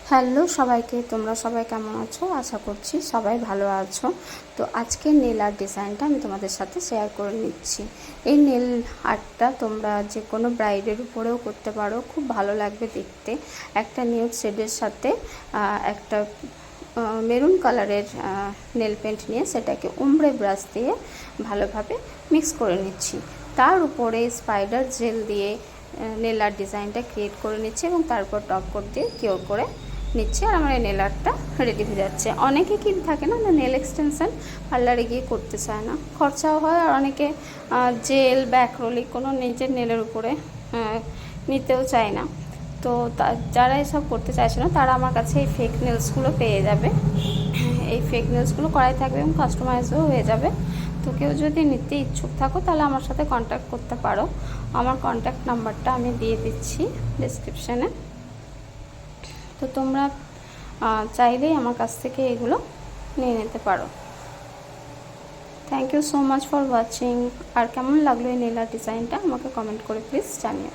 Hello সবাইকে, তোমরা সবাই কেমন আছো? আশা করছি সবাই ভালো আছো। তো আজকে নেল আর্ট ডিজাইনটা আমি তোমাদের সাথে শেয়ার করে নিচ্ছি। এই নেল আর্টটা তোমরা যে কোনো ব্রাইডের উপরেও করতে পারো, খুব ভালো লাগবে দেখতে। একটা নিউড শেডের সাথে একটা মেরুন কালারের নেল পেন্ট নিয়ে সেটাকে উমড়ে ব্রাশ দিয়ে ভালোভাবে মিক্স করে নিচ্ছি। তার উপরে স্পাইডার জেল দিয়ে নেল আর্ট ডিজাইনটা ক্রিয়েট করে নিচ্ছি এবং তারপর টপ কোট দিয়ে কিওর করে নিচ্ছি। আর আমার এই নেল আর্টটা রেডি হয়ে যাচ্ছে। অনেকে কি থাকে না, নেল এক্সটেনশন পার্লারে গিয়ে করতে চায় না, খরচাও হয়, আর অনেকে জেল বা অ্যাক্রিলিক কোনো নিজের নেলের উপরে নিতেও চায় না। তো যারা এসব করতে চাইছে না তারা আমার কাছে এই ফেক নেলসগুলো পেয়ে যাবে। এই ফেক নেলসগুলো করাই থাকবে এবং কাস্টমাইজও হয়ে যাবে। তো কেউ যদি নিতে ইচ্ছুক থাকো তাহলে আমার সাথে কন্ট্যাক্ট করতে পারো। আমার কন্ট্যাক্ট নাম্বারটা আমি দিয়ে দিচ্ছি ডেসক্রিপশানে। তো তোমরা চাইলেই আমার কাছ থেকে এগুলো নিয়ে নিতে পারো। Thank you so much for watching. আর কেমন লাগলো এই নেল আর্ট ডিজাইনটা আমাকে কমেন্ট করে প্লিজ জানিও।